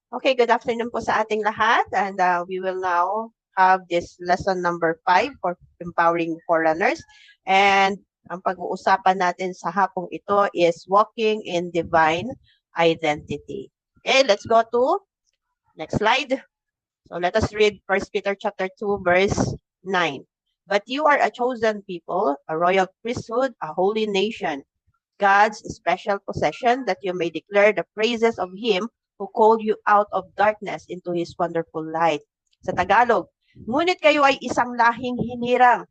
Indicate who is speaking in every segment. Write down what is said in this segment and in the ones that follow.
Speaker 1: Okay, good afternoon po sa ating lahat, and we will now have this lesson number 5 for empowering forerunners. And ang pag-uusapan natin sa hapong ito is walking in divine identity. Okay, let's go to next slide. So let us read 1 Peter chapter 2 verse 9. But you are a chosen people, a royal priesthood, a holy nation, God's special possession, that you may declare the praises of Him who called you out of darkness into His wonderful light. Sa Tagalog, ngunit kayo ay isang lahing hinirang.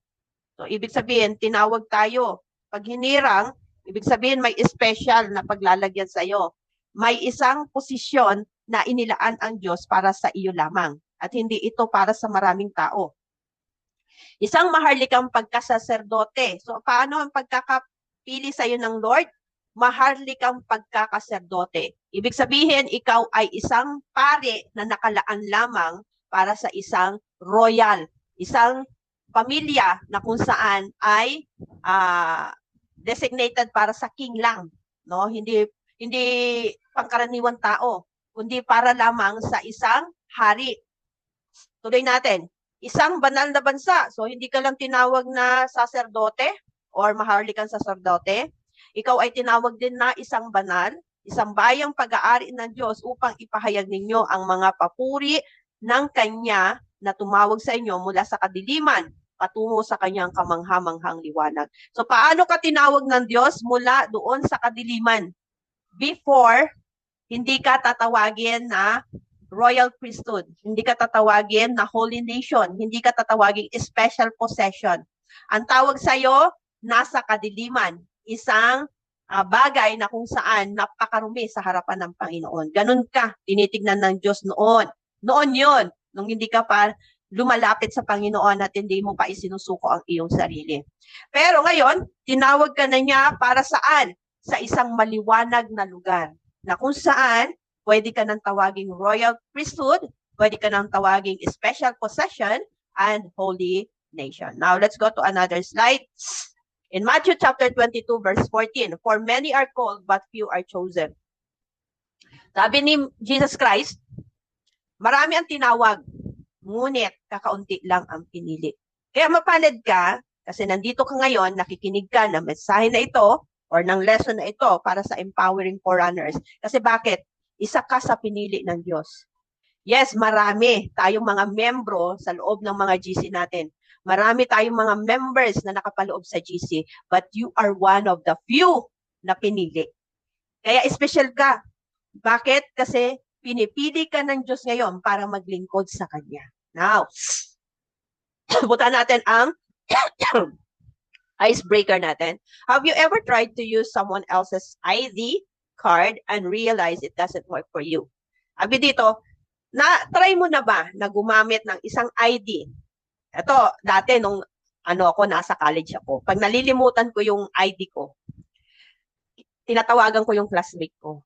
Speaker 1: So, ibig sabihin, tinawag tayo. Pag hinirang, ibig sabihin may special na paglalagyan sa iyo. May isang posisyon na inilaan ang Diyos para sa iyo lamang. At hindi ito para sa maraming tao. Isang maharlikang pagkasaserdote. So, paano ang pagkakapili sa iyo ng Lord? Maharlikang pagkakaserdote. Ibig sabihin, ikaw ay isang pare na nakalaan lamang para sa isang royal, isang pamilya na kung saan ay designated para sa king lang, no? Hindi pangkaraniwang tao, kundi para lamang sa isang hari. Tuloy natin. Isang banal na bansa. So, hindi ka lang tinawag na saserdote or maharlikang saserdote. Ikaw ay tinawag din na isang banal, isang bayang pag-aari ng Diyos upang ipahayag ninyo ang mga papuri ng Kanya na tumawag sa inyo mula sa kadiliman patungo sa Kanyang kamanghamanghang liwanag. So, paano ka tinawag ng Diyos mula doon sa kadiliman? Before, hindi ka tatawagin na royal priesthood. Hindi ka tatawagin na holy nation. Hindi ka tatawagin special possession. Ang tawag sa'yo, nasa kadiliman. Isang bagay na kung saan napakarumi sa harapan ng Panginoon. Ganun ka, tinitignan ng Diyos noon. Noon yun, nung hindi ka pa lumalapit sa Panginoon at hindi mo pa isinusuko ang iyong sarili. Pero ngayon, tinawag ka na niya para saan? Sa isang maliwanag na lugar na kung saan pwede ka nang tawaging royal priesthood, pwede ka nang tawaging special possession, and holy nation. Now, let's go to another slide. In Matthew chapter 22, verse 14, for many are called, but few are chosen. Sabi ni Jesus Christ, marami ang tinawag, ngunit kakaunti lang ang pinili. Kaya mapalad ka, kasi nandito ka ngayon, nakikinig ka ng mensahe na ito, or ng lesson na ito para sa empowering forerunners. Kasi bakit? Isa ka sa pinili ng Diyos. Yes, marami tayong mga membro sa loob ng mga GC natin. Marami tayong mga members na nakapaloob sa GC, but you are one of the few na pinili. Kaya special ka. Bakit? Kasi pinipili ka ng Diyos ngayon para maglingkod sa Kanya. Now, buta natin ang icebreaker natin. Have you ever tried to use someone else's ID card and realize it doesn't work for you? Abi dito, try mo na ba na gumamit ng isang ID? Ito, dati nung nasa college ako, pag nalilimutan ko yung ID ko, tinatawagan ko yung classmate ko.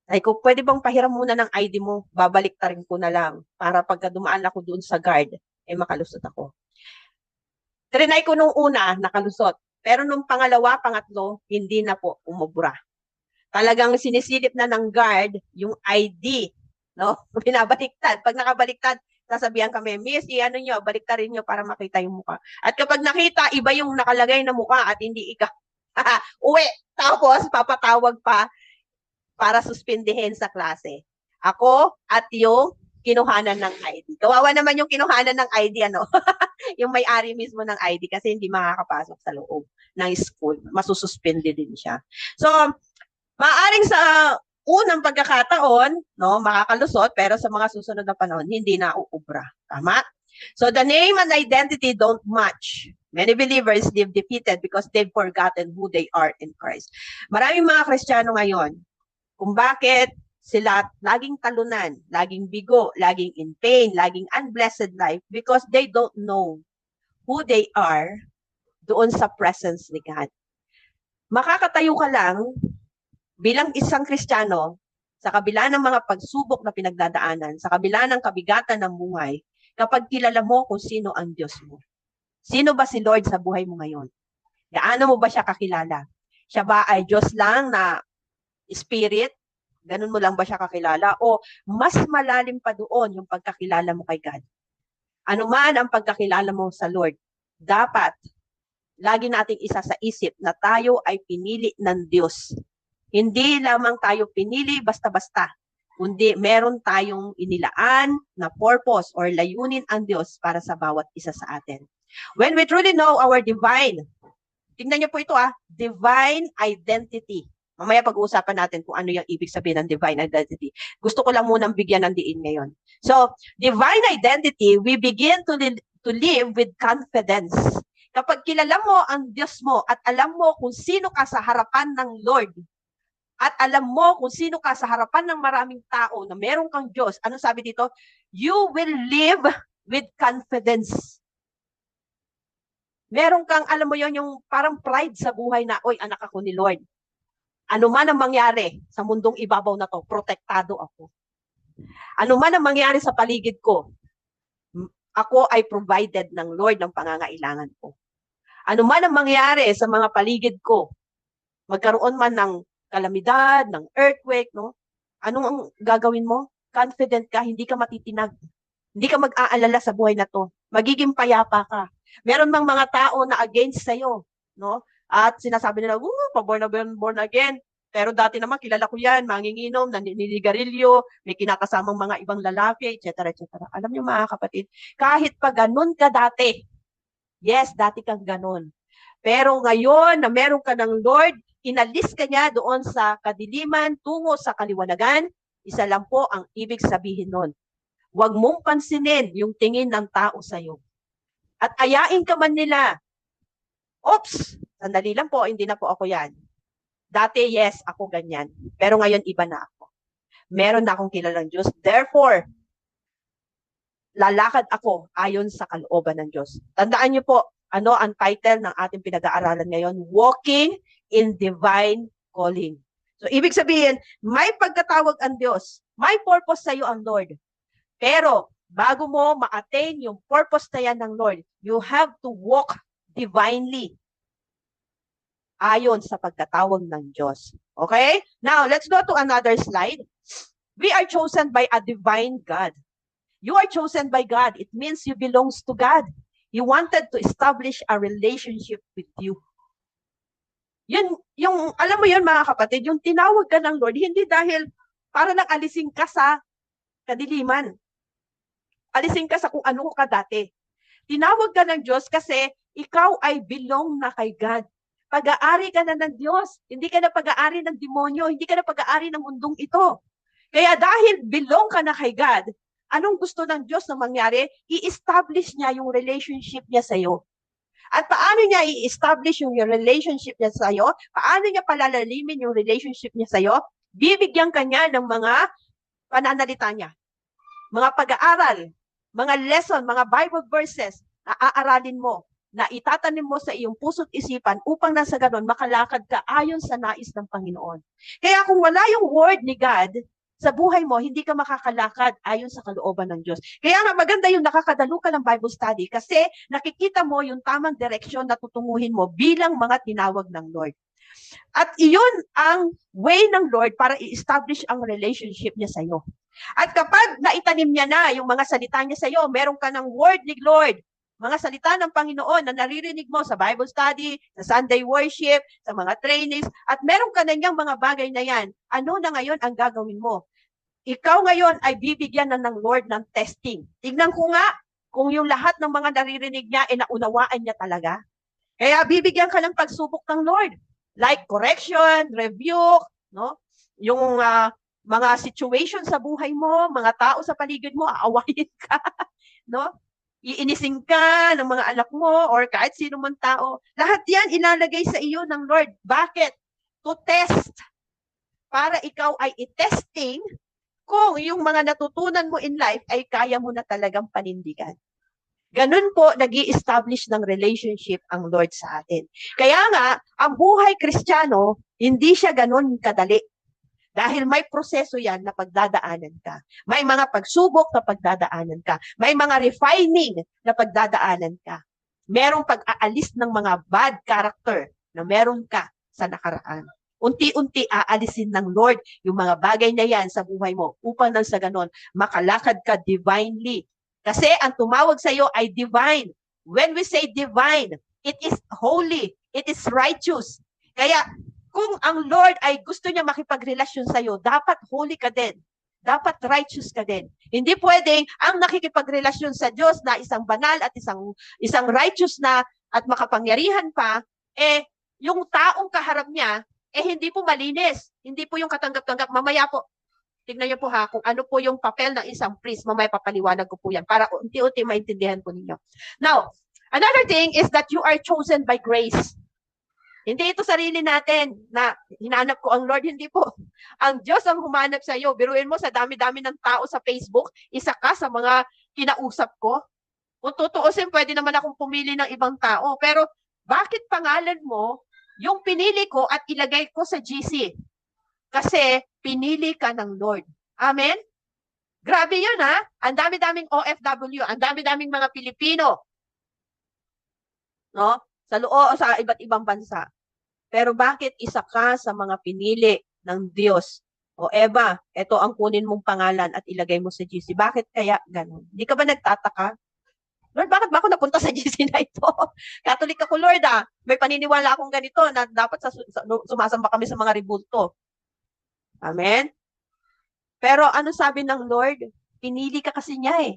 Speaker 1: Ay ko, pwede bang pahiram muna ng ID mo? Babalik ta rin ko na lang para pagka dumaan ako doon sa guard, makalusot ako. Trinay ko nung una, nakalusot. Pero nung pangalawa, pangatlo, hindi na po umubra. Talagang sinisilip na ng guard yung ID, no? Binabaliktad. Pag nakabaliktad, sasabihan kami, Miss, i-ano nyo, baliktarin nyo para makita yung mukha. At kapag nakita, iba yung nakalagay na mukha at hindi ikaw. Uwi. Tapos, papatawag pa para suspindihin sa klase. Ako at yung kinuhanan ng ID. Kawawa naman yung kinuhanan ng ID, yung may-ari mismo ng ID kasi hindi makakapasok sa loob ng school. Masususpindi din siya. So, maaring sa unang pagkakataon, makakalusot, pero sa mga susunod na panahon, hindi na uubra. Tama? So the name and identity don't match. Many believers live defeated because they've forgotten who they are in Christ. Maraming mga Kristiyano ngayon, kung bakit sila laging talunan, laging bigo, laging in pain, laging unblessed life, because they don't know who they are doon sa presence ni God. Makakatayo ka lang bilang isang Kristiyano, sa kabila ng mga pagsubok na pinagdadaanan, sa kabila ng kabigatan ng buhay, kapag kilala mo kung sino ang Diyos mo. Sino ba si Lord sa buhay mo ngayon? Gaano mo ba siya kakilala? Siya ba ay Diyos lang na spirit, Ganun mo lang ba siya kakilala? O mas malalim pa doon yung pagkakilala mo kay God? Ano man ang pagkakilala mo sa Lord, dapat lagi nating isa sa isip na tayo ay pinili ng Diyos. Hindi lamang tayo pinili basta-basta, kundi meron tayong inilaan na purpose or layunin ang Diyos para sa bawat isa sa atin. When we truly know our divine, tingnan niyo po ito divine identity. Mamaya pag-uusapan natin kung ano yung ibig sabihin ng divine identity. Gusto ko lang munang bigyan ng diin ngayon. So, divine identity, we begin to live with confidence. Kapag kilala mo ang Diyos mo at alam mo kung sino ka sa harapan ng Lord, at alam mo kung sino ka sa harapan ng maraming tao na meron kang Diyos, ano sabi dito? You will live with confidence. Meron kang, alam mo yon, yung parang pride sa buhay na, oy, anak ako ni Lord. Ano man ang mangyari sa mundong ibabaw na to, protektado ako. Ano man ang mangyari sa paligid ko, ako ay provided ng Lord ng pangangailangan ko. Ano man ang mangyari sa mga paligid ko, magkaroon man ng kalamidad, ng earthquake, no? Anong ang gagawin mo? Confident ka, hindi ka matitinag. Hindi ka mag-aalala sa buhay na to. Magiging payapa ka. Meron mang mga tao na against sa'yo, no? At sinasabi nila, born again. Pero dati naman, kilala ko yan, manginginom, naninigarilyo, may kinakasamang mga ibang lalaki, etc. etc. Alam niyo mga kapatid, kahit pa ganun ka dati, yes, dati kang ganun. Pero ngayon na meron ka ng Lord, inalis ka niya doon sa kadiliman tungo sa kaliwanagan, isa lang po ang ibig sabihin nun. Huwag mong pansinin yung tingin ng tao sa'yo. At ayain ka man nila. Oops, sandali lang po, hindi na po ako yan. Dati, yes, ako ganyan. Pero ngayon, iba na ako. Meron na akong kilalang Diyos. Therefore, lalakad ako ayon sa kalooban ng Diyos. Tandaan niyo po, ano ang title ng ating pinag-aaralan ngayon? Walking in Divine Calling. So, ibig sabihin, may pagkatawag ang Diyos. May purpose sa iyo ang Lord. Pero, bago mo ma-attain yung purpose na yan ng Lord, you have to walk divinely ayon sa pagkatawag ng Diyos. Okay? Now, let's go to another slide. We are chosen by a divine God. You are chosen by God. It means you belongs to God. He wanted to establish a relationship with you. Yun, yung, alam mo yun mga kapatid, yung tinawag ka ng Lord, hindi dahil para lang alisin ka sa kadiliman. Alisin ka sa kung ano ka dati. Tinawag ka ng Diyos kasi ikaw ay belong na kay God. Pag-aari ka na ng Diyos. Hindi ka na pag-aari ng demonyo. Hindi ka na pag-aari ng mundong ito. Kaya dahil belong ka na kay God, anong gusto ng Diyos na mangyari? I-establish niya yung relationship niya sa iyo. At paano niya i-establish yung relationship niya sa iyo? Paano niya palalalimin yung relationship niya sa iyo? Bibigyan ka niya ng mga pananalita niya. Mga pag-aaral, mga lesson, mga Bible verses na aaralin mo, na itatanim mo sa iyong puso't isipan upang nasa ganon makalakad ka ayon sa nais ng Panginoon. Kaya kung wala yung word ni God sa buhay mo, hindi ka makakalakad ayon sa kalooban ng Diyos. Kaya nga maganda yung nakakadalo ka ng Bible study kasi nakikita mo yung tamang direksyon na tutunguhin mo bilang mga tinawag ng Lord. At iyon ang way ng Lord para i-establish ang relationship niya sa iyo. At kapag naitanim niya na yung mga salita niya sa iyo, meron ka ng word ni Lord, mga salita ng Panginoon na naririnig mo sa Bible study, sa Sunday worship, sa mga trainings, at meron ka na niyang mga bagay na yan, ano na ngayon ang gagawin mo? Ikaw ngayon ay bibigyan na ng Lord ng testing. Tignan ko nga kung yung lahat ng mga naririnig niya ay naunawaan niya talaga. Kaya bibigyan ka ng pagsubok ng Lord. Like correction, rebuke, no? Yung mga situation sa buhay mo, mga tao sa paligid mo, aawayin ka, no? Iinisin ka ng mga anak mo or kahit sino man tao. Lahat yan ilalagay sa iyo ng Lord. Bakit? To test. Para ikaw ay i-testing kung yung mga natutunan mo in life ay kaya mo na talagang panindigan. Ganun po, nag-i-establish ng relationship ang Lord sa atin. Kaya nga, ang buhay Kristiyano, hindi siya ganun kadali. Dahil may proseso yan na pagdadaanan ka. May mga pagsubok na pagdadaanan ka. May mga refining na pagdadaanan ka. Merong pag-aalis ng mga bad character na meron ka sa nakaraan. Unti-unti aalisin ng Lord yung mga bagay na yan sa buhay mo upang nang sa ganon, makalakad ka divinely. Kasi ang tumawag sa iyo ay divine. When we say divine, it is holy, it is righteous. Kaya kung ang Lord ay gusto niya makipagrelasyon sa iyo, dapat holy ka din. Dapat righteous ka din. Hindi pwedeng ang nakikipagrelasyon sa Diyos na isang banal at isang righteous na at makapangyarihan pa, yung taong kaharap niya, hindi po malinis. Hindi po yung katanggap-tanggap. Mamaya po, tignan niyo po ha, kung ano po yung papel ng isang priest. Mamaya papaliwanag ko po yan para unti-unti maintindihan po ninyo. Now, another thing is that you are chosen by grace. Hindi ito sarili natin na hinanap ko ang Lord. Hindi po. Ang Diyos ang humanap sa iyo. Biruin mo sa dami-dami ng tao sa Facebook, isa ka sa mga kinausap ko. Kung tutuusin, pwede naman akong pumili ng ibang tao. Pero bakit pangalan mo yung pinili ko at ilagay ko sa GC? Kasi pinili ka ng Lord. Amen? Grabe yun ha. Ang dami-daming OFW, ang dami-daming mga Pilipino. No? Sa iba't ibang bansa. Pero bakit isa ka sa mga pinili ng Diyos? O Eva, ito ang kunin mong pangalan at ilagay mo sa GC. Bakit kaya ganun? Hindi ka ba nagtataka? Lord, bakit ba ako napunta sa GC na ito? Catholic ako, Lord May paniniwala akong ganito na dapat sumasamba kami sa mga ribulto. Amen? Pero ano sabi ng Lord? Pinili ka kasi niya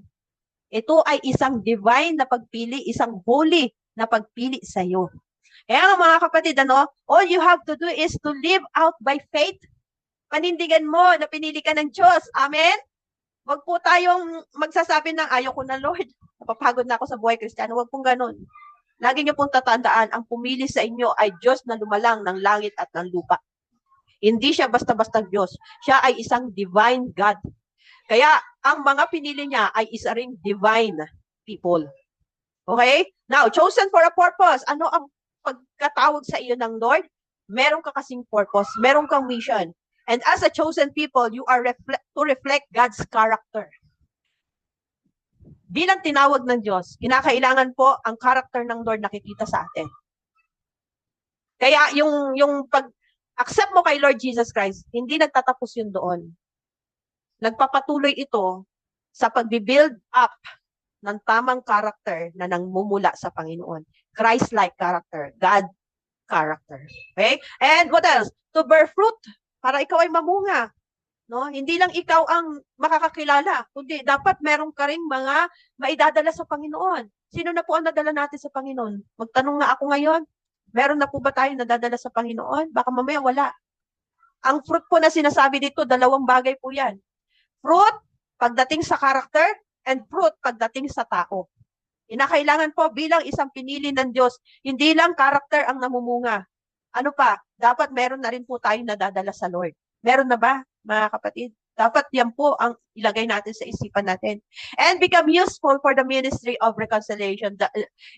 Speaker 1: Ito ay isang divine na pagpili, isang holy na pagpili sa iyo. Kaya mga kapatid, all you have to do is to live out by faith. Panindigan mo na pinili ka ng Diyos. Amen? Huwag po tayong magsasabi ng ayaw ko na, Lord. Napapagod na ako sa buhay Kristiyano. Huwag pong ganun. Lagi niyo pong tatandaan, ang pumili sa inyo ay Diyos na lumalang ng langit at ng lupa. Hindi siya basta-basta Diyos. Siya ay isang divine God. Kaya ang mga pinili niya ay isa ring divine people. Okay? Now, chosen for a purpose. Ano ang pagkatawag sa iyo ng Lord? Meron ka kasing purpose. Meron kang mission. And as a chosen people, you are to reflect God's character. Bilang tinawag ng Diyos, kinakailangan po ang character ng Lord nakikita sa atin. Kaya yung pag-accept mo kay Lord Jesus Christ, hindi nagtatapos yun doon. Nagpapatuloy ito sa pag-build up ng tamang character na nangmumula sa Panginoon. Christ-like character, God character. Okay? And what else? To bear fruit, para ikaw ay mamunga. No? Hindi lang ikaw ang makakakilala, kundi dapat meron ka ring mga maidadala sa Panginoon. Sino na po ang nadala natin sa Panginoon? Magtanong nga ako ngayon, meron na po ba tayo nadadala sa Panginoon? Baka mamaya wala. Ang fruit po na sinasabi dito, dalawang bagay po yan. Fruit, pagdating sa character, and fruit, pagdating sa tao. Inakailangan po bilang isang pinili ng Diyos, hindi lang character ang namumunga. Ano pa? Dapat meron na rin po tayong nadadala sa Lord. Meron na ba, mga kapatid? Dapat yan po ang ilagay natin sa isipan natin. And become useful for the ministry of reconciliation.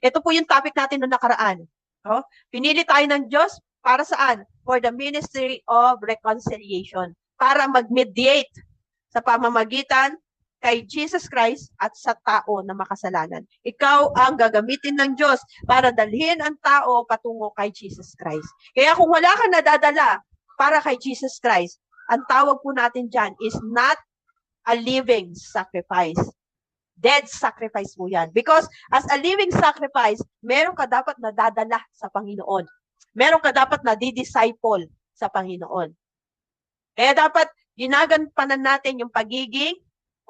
Speaker 1: Ito po yung topic natin noong nakaraan. Oh? Pinili tayo ng Diyos para saan? For the ministry of reconciliation. Para mag-mediate sa pamamagitan kay Jesus Christ at sa tao na makasalanan. Ikaw ang gagamitin ng Diyos para dalhin ang tao patungo kay Jesus Christ. Kaya kung wala ka nadadala para kay Jesus Christ, ang tawag po natin dyan is not a living sacrifice. Dead sacrifice po yan. Because as a living sacrifice, meron ka dapat nadadala sa Panginoon. Meron ka dapat na di-disciple sa Panginoon. Kaya dapat ginagampanan natin yung pagiging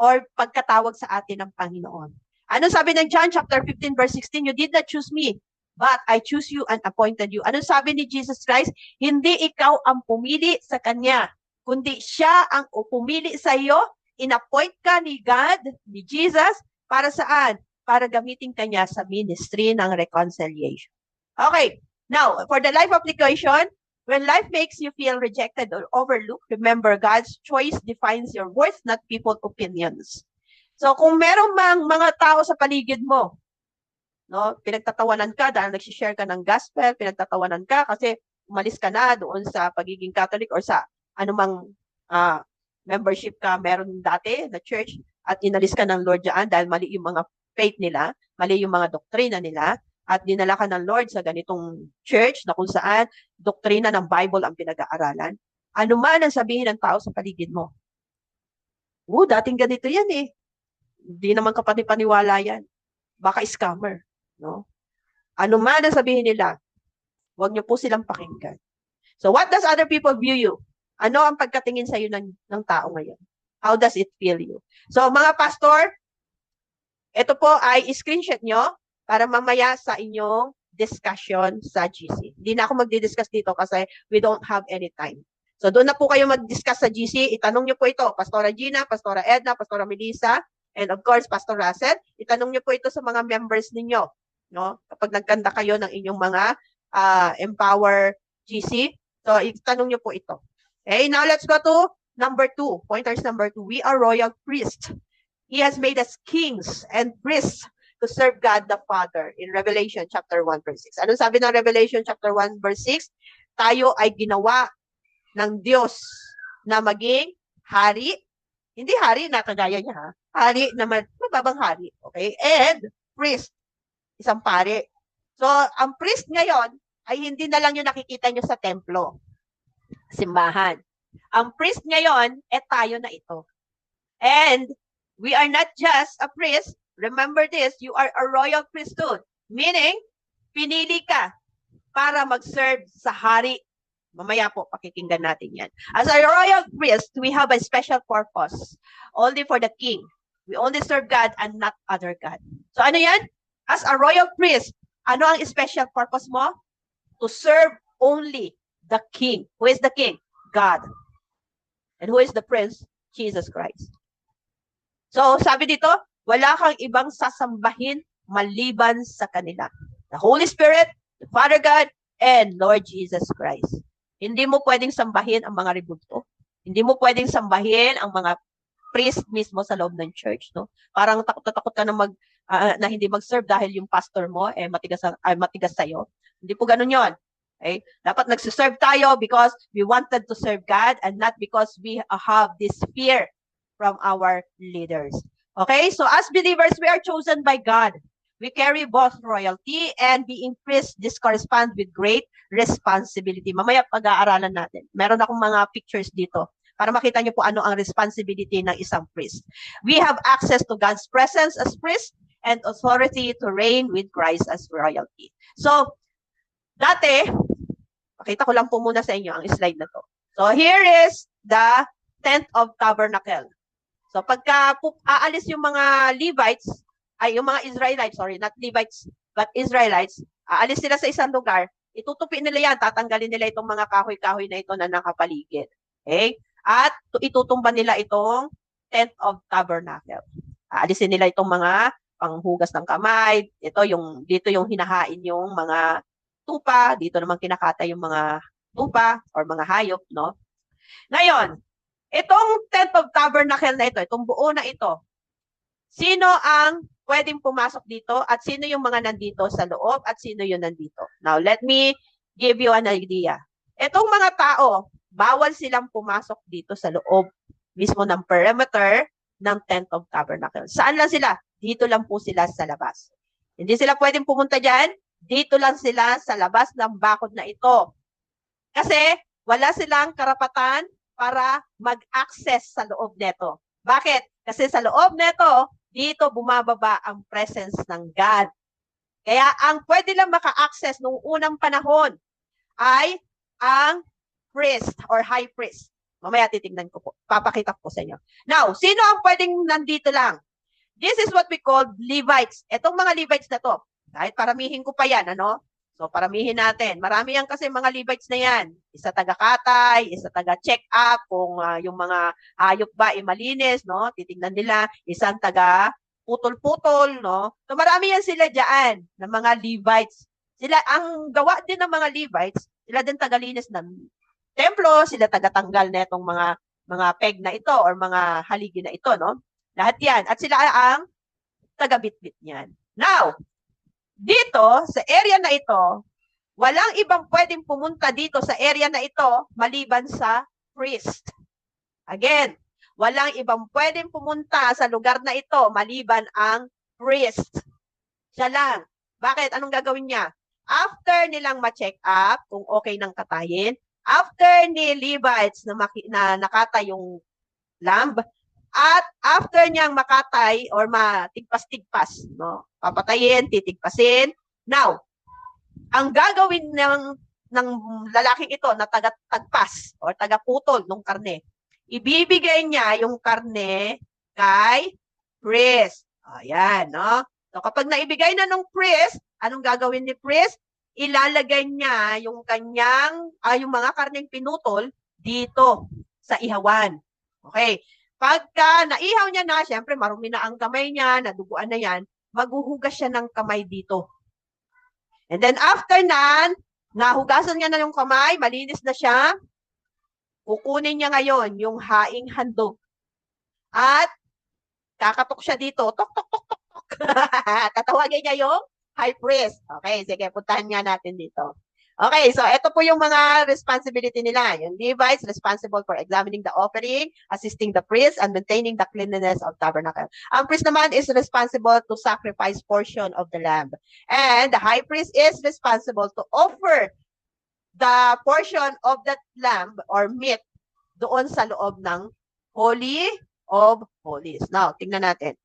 Speaker 1: or pagkatawag sa atin ng Panginoon. Ano sabi ng John chapter 15 verse 16? You did not choose me, but I choose you and appointed you. Ano sabi ni Jesus Christ? Hindi ikaw ang pumili sa Kanya, kundi siya ang pumili sa iyo. In-appoint ka ni God, ni Jesus, para saan? Para gamitin Kanya sa ministry ng reconciliation. Okay, now, for the life application, when life makes you feel rejected or overlooked, remember God's choice defines your worth, not people's opinions. So kung merong mga tao sa paligid mo, no, pinagtatawanan ka dahil nag-share ka ng gospel, pinagtatawanan ka kasi umalis ka na doon sa pagiging Catholic or sa anumang membership ka meron dati na church at inalis ka ng Lord dyan dahil mali yung mga faith nila, mali yung mga doktrina nila, at dinala ka ng Lord sa ganitong church na kung saan doktrina ng Bible ang pinag-aaralan, ano man ang sabihin ng tao sa paligid mo. Dating ganito yan eh. Hindi naman kapani-paniwala yan. Baka scammer. No? Ano man ang sabihin nila, huwag niyo po silang pakinggan. So what does other people view you? Ano ang pagkatingin sa iyo ng tao ngayon? How does it feel you? So mga pastor, ito po ay screenshot nyo para mamaya sa inyong discussion sa GC. Hindi na ako magdi-discuss dito kasi we don't have any time. So doon na po kayo mag-discuss sa GC. Itanong nyo po ito, Pastora Gina, Pastora Edna, Pastora Melissa, and of course, Pastor Russell. Itanong nyo po ito sa mga members ninyo. No? Kapag nagkanda kayo ng inyong mga Empower GC, so itanong nyo po ito. Okay, now let's go to number 2. Pointers number 2. We are royal priests. He has made us kings and priests to serve God the Father in Revelation chapter 1 verse 6. Anong sabi ng Revelation chapter 1 verse 6? Tayo ay ginawa ng Diyos na maging hari. Hindi hari na kagaya niya ha. Hari na mababang hari. Okay? And priest. Isang pare. So, ang priest ngayon ay hindi na lang yung nakikita nyo sa templo. Simbahan. Ang priest ngayon, tayo na ito. And we are not just a priest. Remember this, you are a royal priesthood. Meaning, pinili ka para mag-serve sa hari. Mamaya po, pakikinggan natin yan. As a royal priest, we have a special purpose. Only for the king. We only serve God and not other God. So ano yan? As a royal priest, ano ang special purpose mo? To serve only the king. Who is the king? God. And who is the prince? Jesus Christ. So, sabi dito, wala kang ibang sasambahin maliban sa kanila. The Holy Spirit, the Father God, and Lord Jesus Christ. Hindi mo pwedeng sambahin ang mga rebulto. Hindi mo pwedeng sambahin ang mga priest mismo sa loob ng church, no? Parang takot ka na hindi mag-serve dahil yung pastor mo matigas sa'yo. Hindi po ganun 'yon. Okay? Dapat nagse-serve tayo because we wanted to serve God and not because we have this fear from our leaders. Okay? So as believers, we are chosen by God. We carry both royalty and being priest. This corresponds with great responsibility. Mamaya pag-aaralan natin. Meron akong mga pictures dito para makita niyo po ano ang responsibility ng isang priest. We have access to God's presence as priest and authority to reign with Christ as royalty. So, dati, pakita ko lang po muna sa inyo ang slide na to. So, here is the tent of tabernacle. So, pagka aalis yung mga Levites, yung mga Israelites, sorry, not Levites, but Israelites, aalis sila sa isang lugar, itutupi nila yan, tatanggalin nila itong mga kahoy-kahoy na ito na nakapaligid. Okay? At itutumba nila itong tent of tabernacle. Aalisin nila itong mga panghugas ng kamay, dito yung hinahain yung mga tupa, dito naman kinakata yung mga tupa or mga hayop, no? Ngayon, itong tent of tabernacle na ito, itong buo na ito, sino ang pwedeng pumasok dito at sino yung mga nandito sa loob at sino yung nandito? Now, let me give you an idea. Itong mga tao, bawal silang pumasok dito sa loob mismo ng perimeter ng tent of tabernacle. Saan lang sila? Dito lang po sila sa labas. Hindi sila pwedeng pumunta dyan. Dito lang sila sa labas ng bakod na ito. Kasi wala silang karapatan para mag-access sa loob neto. Bakit? Kasi sa loob neto, dito bumababa ang presence ng God. Kaya ang pwede lang maka-access noong unang panahon ay ang priest or high priest. Mamaya titignan ko po. Papakita ko sa inyo. Now, sino ang pwedeng nandito lang? This is what we call Levites. Itong mga Levites na to, kahit paramihin ko pa yan, ano? So, paramihin natin. Marami yan kasi mga Levites na yan. Isa taga-katay, isa taga-check up kung yung mga hayop ba ay malinis, no? Titignan nila. Isang taga-putol-putol, no? So, marami yan sila dyan, ng mga Levites. Sila, ang gawa din ng mga Levites, sila din tagalinis ng templo, sila taga-tanggal na itong mga peg na ito or mga haligi na ito, no? Lahat yan. At sila ang taga-bitbit niyan. Now, dito, sa area na ito, walang ibang pwedeng pumunta dito sa area na ito maliban sa priest. Again, walang ibang pwedeng pumunta sa lugar na ito maliban ang priest. Siya lang. Bakit? Anong gagawin niya? After nilang ma-check up kung okay ng katayin, after ni Levites na nakatay yung lamb, at after niyang makatay or matigpas-tigpas, no? Papatayin, titigpasin. Now, ang gagawin ng lalaking ito na taga-tagpas or taga-putol ng karne, ibibigay niya yung karne kay priest. Ayan, no? So kapag naibigay na ng priest, anong gagawin ni priest? Ilalagay niya yung yung mga karneng pinutol dito sa ihawan. Okay. Pagka naihaw niya na, syempre marumi na ang kamay niya, naduguan na yan, maghuhugas siya ng kamay dito. And then after nan, nahugasan niya na yung kamay, malinis na siya, kukunin niya ngayon yung haing handog. At kakatok siya dito, tok, tok, tok, tok, tok. Tatawagin niya yung high priest. Okay, sige, puntahan nga natin dito. Okay, so ito po yung mga responsibility nila. Yung Levites responsible for examining the offering, assisting the priest, and maintaining the cleanliness of tabernacle. Ang priest naman is responsible to sacrifice portion of the lamb. And the high priest is responsible to offer the portion of that lamb or meat doon sa loob ng Holy of Holies. Now, tingnan natin.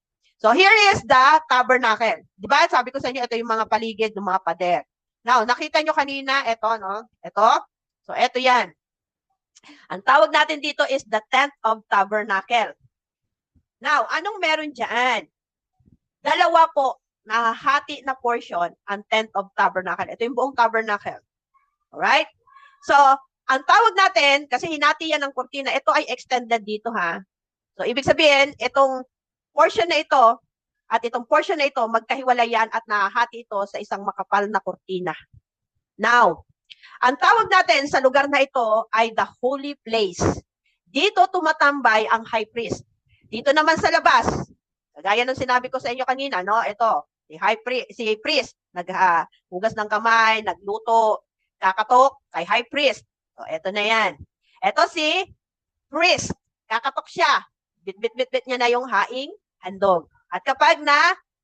Speaker 1: So here is the tabernacle. Diba? Sabi ko sa inyo, ito yung mga paligid ng mga pader. Now, nakita nyo kanina, ito, no? Ito. So, ito yan. Ang tawag natin dito is the tent of tabernacle. Now, anong meron dyan? Dalawa po, nahahati na portion ang tent of tabernacle. Ito yung buong tabernacle. Alright? So, ang tawag natin, kasi hinati yan ng kurtina, ito ay extended dito, ha? So, ibig sabihin, itong portion na ito, at itong portion na ito, magkahiwalay yan at nahahati ito sa isang makapal na kurtina. Now, ang tawag natin sa lugar na ito ay the holy place. Dito tumatambay ang high priest. Dito naman sa labas, kagaya ng sinabi ko sa inyo kanina, no? Ito, si priest, naghugas ng kamay, nagluto, kakatok kay high priest. So, ito na yan. Ito si priest, kakatok siya. Bit-bit-bit niya na yung haing handog. At kapag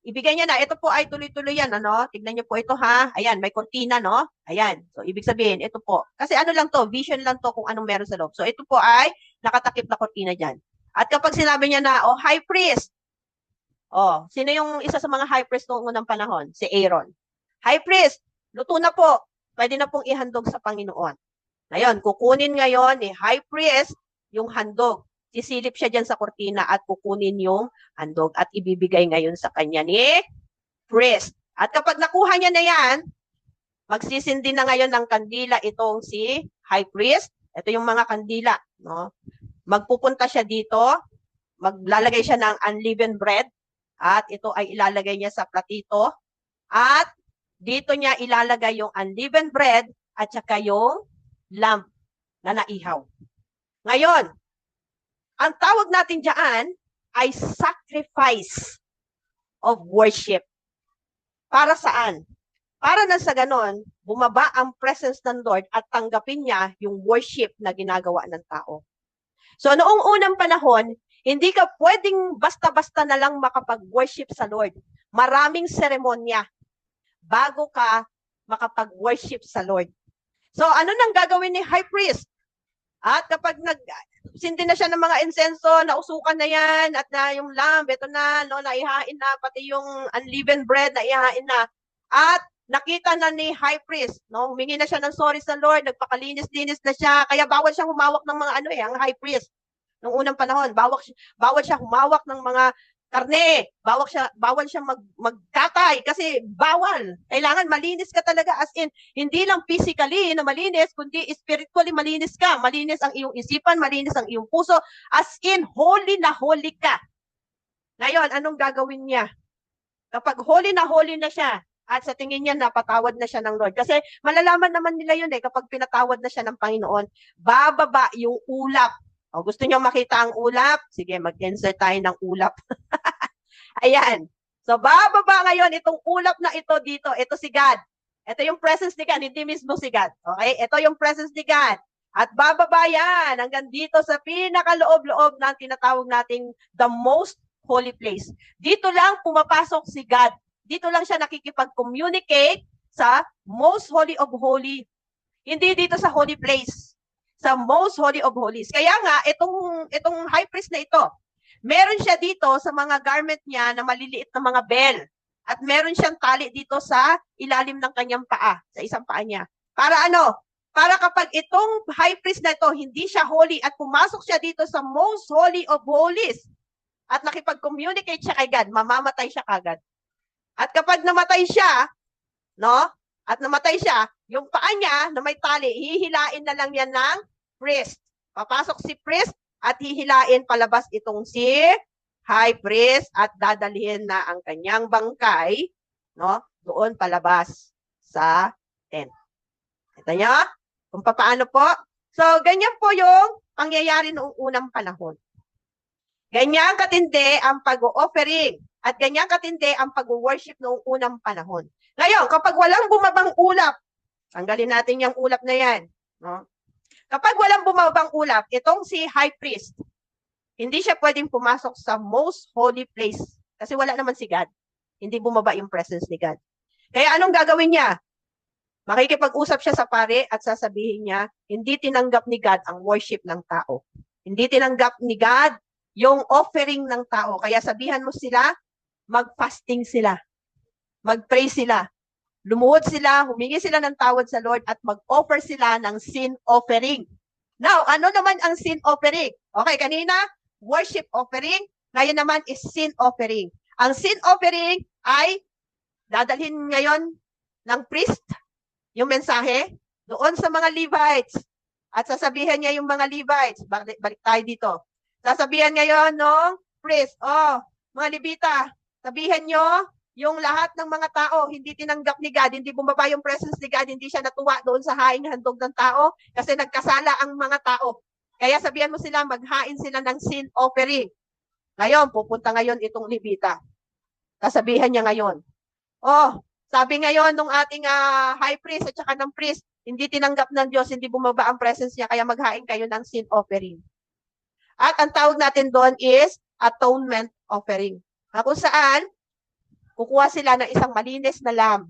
Speaker 1: ibigay niya na, ito po ay tuloy-tuloy yan, ano? Tignan niyo po ito, ha? Ayan, may kortina, no? Ayan. So, ibig sabihin, ito po. Kasi ano lang to, vision lang to kung anong meron sa loob. So, ito po ay nakatakip na kortina dyan. At kapag sinabi niya na, oh, high priest. Oh, sino yung isa sa mga high priest noong unang panahon? Si Aaron. High priest, luto na po. Pwede na pong ihandog sa Panginoon. Ngayon, kukunin ngayon ni high priest yung handog. Sisilip siya dyan sa kortina at kukunin yung handog at ibibigay ngayon sa kanya ni priest. At kapag nakuha niya na yan, magsisindi na ngayon ng kandila itong si high priest. Ito yung mga kandila. No? Magpupunta siya dito, maglalagay siya ng unleavened bread at ito ay ilalagay niya sa platito. At dito niya ilalagay yung unleavened bread at saka yung lamb na naihaw. Ngayon, ang tawag natin dyan ay sacrifice of worship. Para saan? Para na sa ganon, bumaba ang presence ng Lord at tanggapin niya yung worship na ginagawa ng tao. So noong unang panahon, hindi ka pwedeng basta-basta na lang makapag-worship sa Lord. Maraming seremonya bago ka makapag-worship sa Lord. So ano nang gagawin ni high priest? At kapag sindi na siya ng mga insenso, nausukan na yan, at na yung lamb, ito na, no, naihain na, pati yung unleavened bread, naihain na. At nakita na ni high priest, no, humingi na siya ng sorry sa Lord, nagpakalinis-linis na siya, kaya bawal siyang humawak ng mga ang high priest. Noong unang panahon, bawal siya humawak ng mga karne, bawal siya magkatay kasi bawal. Kailangan malinis ka talaga as in, hindi lang physically na malinis, kundi spiritually malinis ka. Malinis ang iyong isipan, malinis ang iyong puso, as in holy na holy ka. Ngayon, anong gagawin niya? Kapag holy na siya, at sa tingin niya napatawad na siya ng Lord. Kasi malalaman naman nila yun kapag pinatawad na siya ng Panginoon, bababa yung ulap. O, gusto niyo makita ang ulap? Sige, mag-insert tayo ng ulap. Ayan. So, bababa ngayon itong ulap na ito dito. Ito si God. Ito yung presence ni God, hindi mismo si God. Okay? Ito yung presence ni God. At bababa yan hanggang dito sa pinakaloob-loob na tinatawag nating the most holy place. Dito lang pumapasok si God. dito lang siya nakikipag-communicate sa most holy of holy. Hindi dito sa holy place. Sa most holy of holies. Kaya nga, itong high priest na ito, meron siya dito sa mga garment niya na maliliit na mga bell. At meron siyang tali dito sa ilalim ng kanyang paa, sa isang paa niya. Para ano? Para kapag itong high priest na ito, hindi siya holy at pumasok siya dito sa most holy of holies at nakipag-communicate siya kay God, mamamatay siya kagad. At kapag namatay siya, no? At namatay siya, yung paa niya na may tali, hihilain na lang yan ng priest. Papasok si priest at hihilain palabas itong si high priest at dadalhin na ang kanyang bangkay, no? Doon palabas sa tent. Kita niyo? Kung paano po? So, ganyan po yung pangyayari noong unang panahon. Ganyan katindi ang pag-offering at ganyan katindi ang pag-worship noong unang panahon. Ngayon, kapag walang bumabang ulap, tanggalin natin yung ulap na yan. No? Kapag walang bumabang ulap, itong si high priest, hindi siya pwedeng pumasok sa most holy place kasi wala naman si God. Hindi bumaba yung presence ni God. Kaya anong gagawin niya? Makikipag-usap siya sa pare at sasabihin niya, hindi tinanggap ni God ang worship ng tao. Hindi tinanggap ni God yung offering ng tao. Kaya sabihan mo sila, mag-fasting sila. Mag-pray sila. Lumuhod sila, humingi sila ng tawad sa Lord at mag-offer sila ng sin offering. Now, ano naman ang sin offering? Okay, kanina, worship offering. Ngayon naman is sin offering. Ang sin offering ay dadalhin ngayon ng priest yung mensahe doon sa mga Levites. At sasabihan niya yung mga Levites, balik tayo dito. Sasabihan ngayon ng priest, mga Levita, sabihan nyo yung lahat ng mga tao, hindi tinanggap ni God, hindi bumaba yung presence ni God, hindi siya natuwa doon sa haing handog ng tao kasi nagkasala ang mga tao. Kaya sabihan mo sila, maghain sila ng sin offering. Ngayon, pupunta ngayon itong Levita. Sasabihan niya ngayon, sabi ngayon ng ating high priest at saka ng priest, hindi tinanggap ng Diyos, hindi bumaba ang presence niya, kaya maghain kayo ng sin offering. At ang tawag natin doon is atonement offering. Kung saan, kukuha sila ng isang malinis na lamb,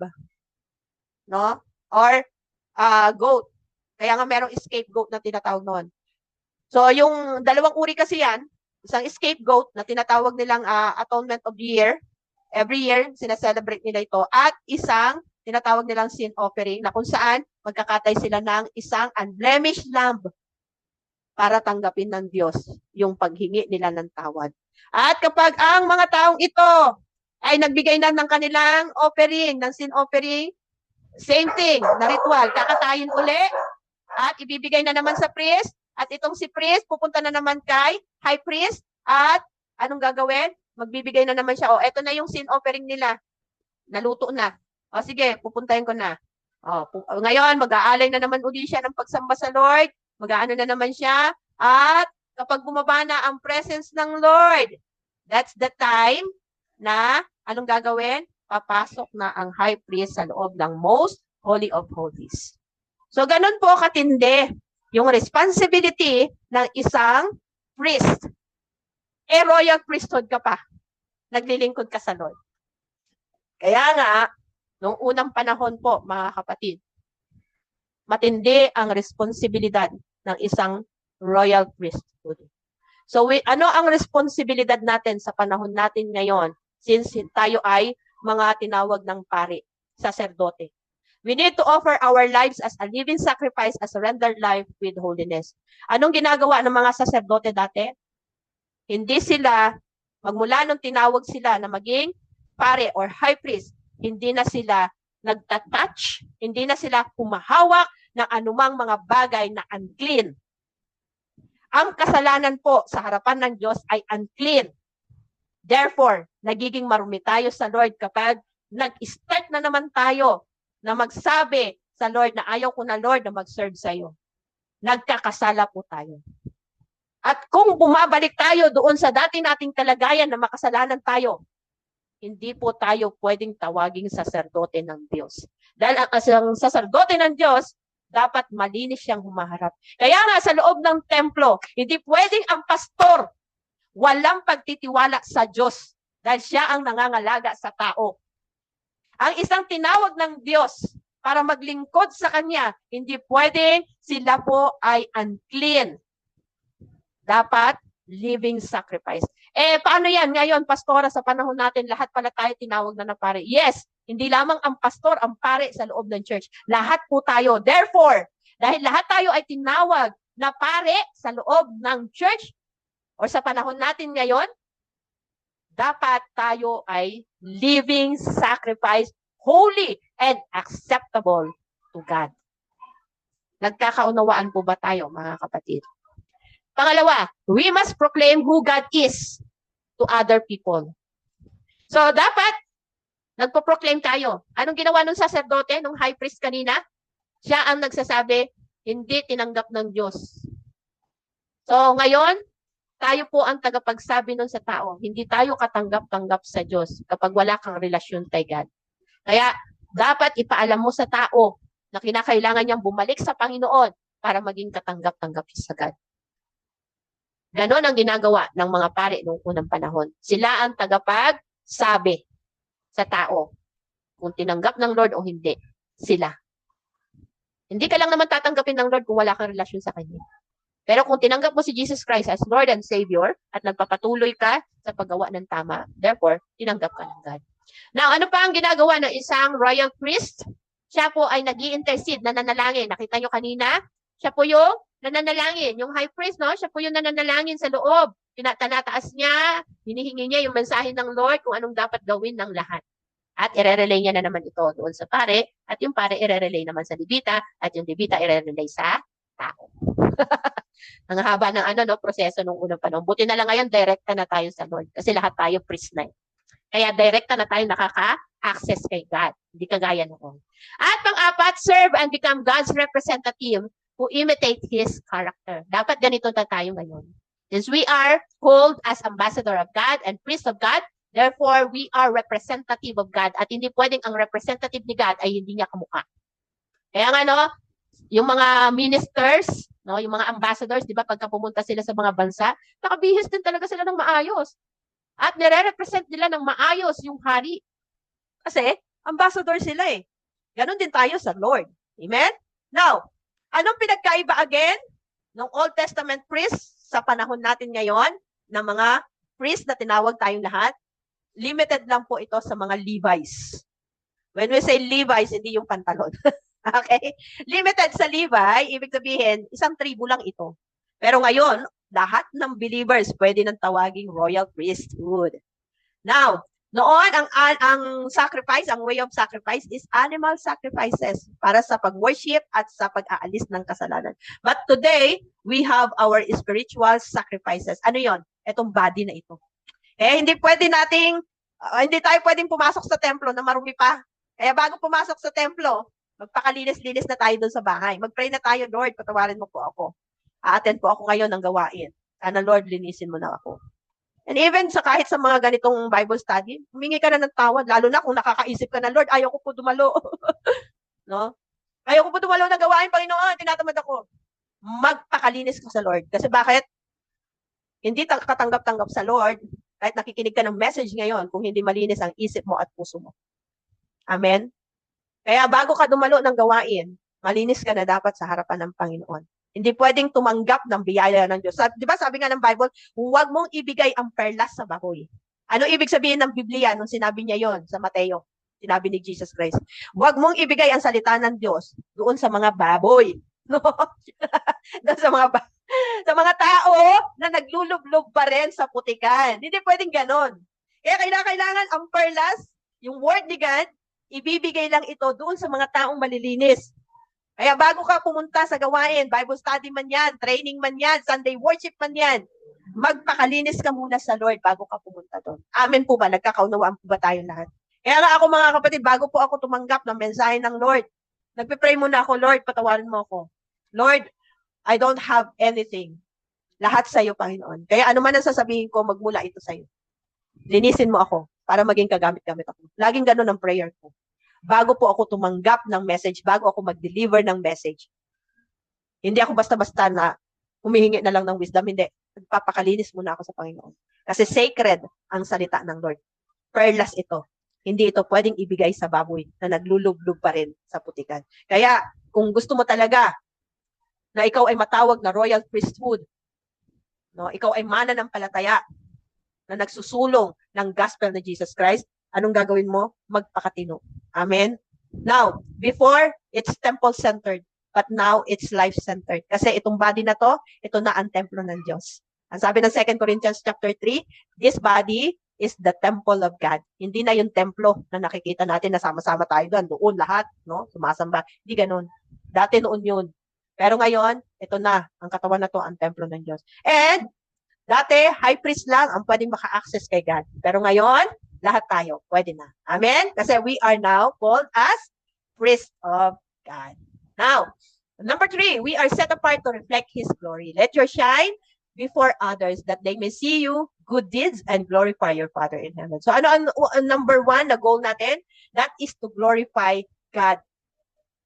Speaker 1: no? Or goat. Kaya nga merong scapegoat na tinatawag noon. So, yung dalawang uri kasi yan, isang scapegoat na tinatawag nilang atonement of the year. Every year, sinaselebrate nila ito. At isang tinatawag nilang sin offering na kung saan magkakatay sila ng isang unblemished lamb para tanggapin ng Diyos yung paghingi nila ng tawad. At kapag ang mga taong ito ay nagbigay na ng kanilang offering, ng sin offering, same thing, na ritual, kakatayin uli at ibibigay na naman sa priest at itong si priest pupunta na naman kay high priest at anong gagawin? Magbibigay na naman siya. Eto na yung sin offering nila. Naluto na. Sige, pupuntahin ko na. Ngayon, mag-aalay na naman uli siya ng pagsamba sa Lord. Mag-aano na naman siya. At kapag bumaba na ang presence ng Lord, that's the time na anong gagawin? Papasok na ang high priest sa loob ng most holy of holies. So, ganun po katindi yung responsibility ng isang priest. Royal priesthood ka pa. Naglilingkod ka sa Lord. Kaya nga, noong unang panahon po, mga kapatid, matindi ang responsibilidad ng isang royal priesthood. So, ano ang responsibilidad natin sa panahon natin ngayon since tayo ay mga tinawag ng pari, saserdote? We need to offer our lives as a living sacrifice, a surrendered life with holiness. Anong ginagawa ng mga saserdote dati? Hindi sila, magmula nung tinawag sila na maging pare or high priest, hindi na sila nagtatouch, hindi na sila humahawak ng anumang mga bagay na unclean. Ang kasalanan po sa harapan ng Diyos ay unclean. Therefore, nagiging marumi tayo sa Lord kapag nag-start na naman tayo na magsabi sa Lord na ayaw ko na Lord na mag-serve sa iyo. Nagkakasala po tayo. At kung bumabalik tayo doon sa dati nating kalagayan na makasalanan tayo, hindi po tayo pwedeng tawaging saserdote ng Diyos. Dahil ang saserdote ng Diyos, dapat malinis siyang humaharap. Kaya nga sa loob ng templo, hindi pwedeng ang pastor walang pagtitiwala sa Diyos dahil siya ang nangangalaga sa tao. Ang isang tinawag ng Diyos para maglingkod sa Kanya, hindi pwedeng sila po ay unclean. Dapat living sacrifice. Paano yan? Ngayon, pastora, sa panahon natin, lahat pala tayo tinawag na pare. Yes, hindi lamang ang pastor, ang pare sa loob ng church. Lahat po tayo. Therefore, dahil lahat tayo ay tinawag na pare sa loob ng church o sa panahon natin ngayon, dapat tayo ay living sacrifice, holy and acceptable to God. Nagkakaunawaan po ba tayo, mga kapatid? Pangalawa, we must proclaim who God is to other people. So, dapat nagpo-proclaim tayo. Anong ginawa ng saserdote, nung high priest kanina? Siya ang nagsasabi, hindi tinanggap ng Diyos. So, ngayon, tayo po ang tagapagsabi nun sa tao. Hindi tayo katanggap-tanggap sa Diyos kapag wala kang relasyon kay God. Kaya, dapat ipaalam mo sa tao na kinakailangan niyang bumalik sa Panginoon para maging katanggap-tanggap sa God. Ganon ang ginagawa ng mga pare noong unang panahon. Sila ang tagapagsabi sa tao kung tinanggap ng Lord o hindi. Sila. Hindi ka lang naman tatanggapin ng Lord kung wala kang relasyon sa Kanya. Pero kung tinanggap mo si Jesus Christ as Lord and Savior at nagpapatuloy ka sa paggawa ng tama, therefore, tinanggap ka ng God. Now, ano pa ang ginagawa ng isang royal priest? Siya po ay nag-i-intercede, nananalangin. Nakita nyo kanina? Siya po yung nananalangin. Yung high priest, no? Siya po yung nananalangin sa loob. Tinataas niya, hinihingi niya yung mensahe ng Lord kung anong dapat gawin ng lahat. At ire-relay niya na naman ito doon sa pare, at yung pare ire-relay naman sa Levita, at yung Levita ire-relay sa tao. Ang haba ng proseso nung unang panahon. Buti na lang ngayon, direkta na tayo sa Lord. Kasi lahat tayo priest na. Kaya direkta na tayo nakaka-access kay God. Hindi kagaya noon. At pang-apat, serve and become God's representative who imitate His character. Dapat ganito na tayo ngayon. Since we are called as ambassador of God and priest of God, therefore, we are representative of God. At hindi pwedeng ang representative ni God ay hindi niya kamukha. Kaya nga, yung mga ministers, yung mga ambassadors, di ba, pagka pumunta sila sa mga bansa, nakabihis din talaga sila ng maayos. At nire-represent nila ng maayos yung hari. Kasi, ambassador sila eh. Ganon din tayo sa Lord. Amen? Now, anong pinagkaiba again ng Old Testament priests sa panahon natin ngayon, ng mga priests na tinawag tayong lahat? Limited lang po ito sa mga Levites. When we say Levites, hindi yung pantalon. Okay? Limited sa Levi, ibig sabihin, isang tribu lang ito. Pero ngayon, lahat ng believers pwede nang tawaging royal priesthood. Now, noon, ang sacrifice, ang way of sacrifice is animal sacrifices para sa pag-worship at sa pag-aalis ng kasalanan. But today, we have our spiritual sacrifices. Ano yon? Itong body na ito. Hindi tayo pwedeng pumasok sa templo na marumi pa. Kaya bago pumasok sa templo, magpakalinis-linis na tayo doon sa bahay. Mag-pray na tayo, Lord, patawarin mo po ako. A-attend po ako ngayon ng gawain. Sana, Lord, linisin mo na ako. And even kahit sa mga ganitong Bible study, humingi ka na ng tawad, lalo na kung nakakaisip ka na, Lord, ayaw ko po dumalo. No? Ayaw ko po dumalo ng gawain, Panginoon, tinatamad ako. Magpakalinis ka sa Lord. Kasi bakit? Hindi katanggap-tanggap sa Lord, kahit nakikinig ka ng message ngayon, kung hindi malinis ang isip mo at puso mo. Amen? Kaya bago ka dumalo ng gawain, malinis ka na dapat sa harapan ng Panginoon. Hindi pwedeng tumanggap ng biyaya ng Diyos. Di ba sabi nga ng Bible, huwag mong ibigay ang perlas sa baboy. Ano ibig sabihin ng Biblia nung sinabi niya yon sa Mateo? Sinabi ni Jesus Christ. Huwag mong ibigay ang salita ng Diyos doon sa mga baboy. No? Doon sa mga tao na naglulublob pa rin sa putikan. Hindi pwedeng ganon. Kaya kailangan ang perlas, yung word ni God, ibibigay lang ito doon sa mga taong malilinis. Kaya bago ka pumunta sa gawain, Bible study man yan, training man yan, Sunday worship man yan, magpakalinis ka muna sa Lord bago ka pumunta doon. Amen po ba? Nagkakaunawaan po ba tayo lahat? Kaya nga ako mga kapatid, bago po ako tumanggap ng mensahe ng Lord, nagpe-pray muna ako, Lord, patawarin mo ako. Lord, I don't have anything. Lahat sa iyo, Panginoon. Kaya ano man ang sasabihin ko, magmula ito sa iyo. Linisin mo ako para maging kagamit-gamit ako. Laging ganun ang prayer ko. Bago po ako tumanggap ng message, bago ako mag-deliver ng message. Hindi ako basta-basta na humihingi na lang ng wisdom. Hindi. Nagpapakalinis muna ako sa Panginoon. Kasi sacred ang salita ng Lord. Perlas ito. Hindi ito pwedeng ibigay sa baboy na naglulublog pa rin sa putikan. Kaya, kung gusto mo talaga na ikaw ay matawag na royal priesthood, no, ikaw ay mananampalataya na nagsusulong ng gospel ni Jesus Christ, anong gagawin mo? Magpakatino. Amen? Now, before, it's temple-centered, but now, it's life-centered. Kasi itong body na to, ito na ang templo ng Diyos. Ang sabi ng 2 Corinthians chapter 3, this body is the temple of God. Hindi na yung templo na nakikita natin na sama-sama tayo doon lahat, no? Sumasamba. Hindi ganun. Dati noon yun. Pero ngayon, ito na, ang katawan na to, ang templo ng Diyos. And, dati, high priest lang ang pwedeng maka-access kay God. Pero ngayon, lahat tayo, pwede na. Amen? Kasi we are now called as priest of God. Now, number 3, we are set apart to reflect His glory. Let your shine before others that they may see you, good deeds, and glorify your Father in heaven. So ano ang number 1 na goal natin? That is to glorify God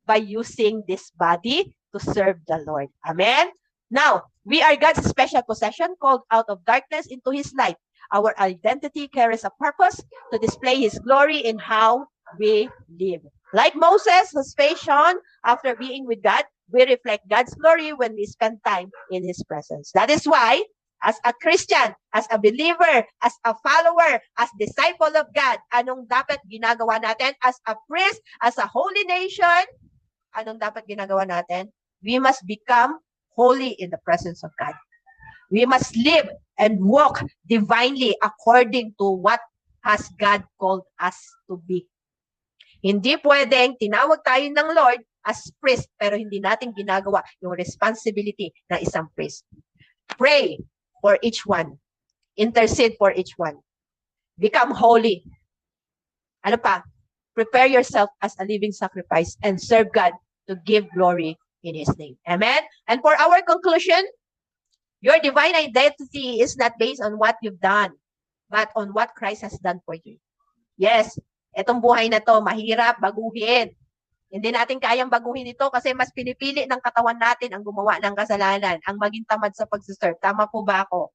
Speaker 1: by using this body to serve the Lord. Amen? Now, we are God's special possession called out of darkness into His light. Our identity carries a purpose to display His glory in how we live. Like Moses was face shone after being with God, we reflect God's glory when we spend time in His presence. That is why, as a Christian, as a believer, as a follower, as disciple of God, anong dapat ginagawa natin? As a priest, as a holy nation, anong dapat ginagawa natin? We must become holy in the presence of God. We must live and walk divinely according to what has God called us to be. Hindi pwedeng tinawag tayo ng Lord as priest, pero hindi natin ginagawa yung responsibility ng isang priest. Pray for each one. Intercede for each one. Become holy. Ano pa? Prepare yourself as a living sacrifice and serve God to give glory in His name. Amen? And for our conclusion, your divine identity is not based on what you've done, but on what Christ has done for you. Yes, etong buhay na to, mahirap baguhin. Hindi natin kayang baguhin ito kasi mas pinipili ng katawan natin ang gumawa ng kasalanan, ang maging tamad sa pagsiserve. Tama po ba ako?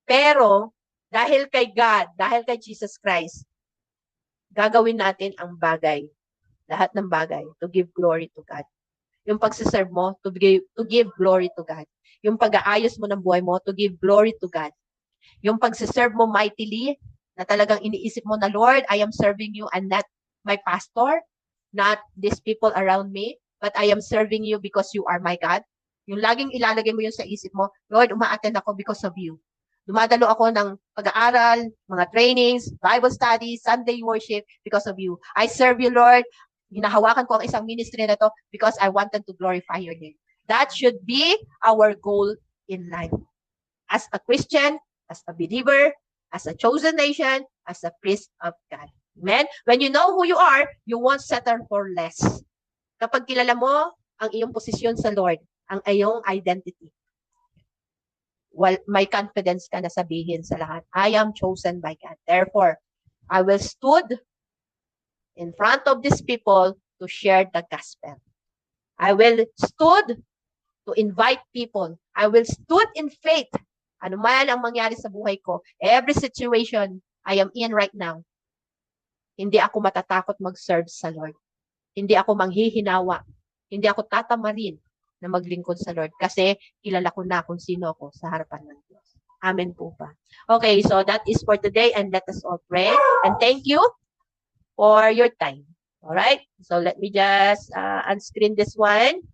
Speaker 1: Pero, dahil kay God, dahil kay Jesus Christ, gagawin natin ang bagay, lahat ng bagay, to give glory to God. Yung pagsiserve mo, to give glory to God. Yung pag-aayos mo ng buhay mo, to give glory to God. Yung pagsiserve mo mightily, na talagang iniisip mo na, Lord, I am serving you and not my pastor, not these people around me, but I am serving you because you are my God. Yung laging ilalagay mo yun sa isip mo, Lord, uma-attend ako because of you. Dumadalo ako ng pag-aaral, mga trainings, Bible studies, Sunday worship because of you. I serve you, Lord. Hinahawakan ko ang isang ministry na to because I wanted to glorify your name. That should be our goal in life. As a Christian, as a believer, as a chosen nation, as a priest of God. Amen? When you know who you are, you won't settle for less. Kapag kilala mo ang iyong posisyon sa Lord, ang iyong identity, may confidence ka na sabihin sa lahat, I am chosen by God. Therefore, I will stood in front of these people to share the gospel. I will stood to invite people. I will stood in faith. Ano man ang mangyari sa buhay ko, every situation I am in right now, hindi ako matatakot mag-serve sa Lord. Hindi ako manghihinawa. Hindi ako tatamarin na maglingkod sa Lord kasi kilala ko na kung sino ako sa harapan ng Diyos. Amen po ba? Okay, so that is for today and let us all pray. And thank you for your time. Alright? So let me just unscreen this one.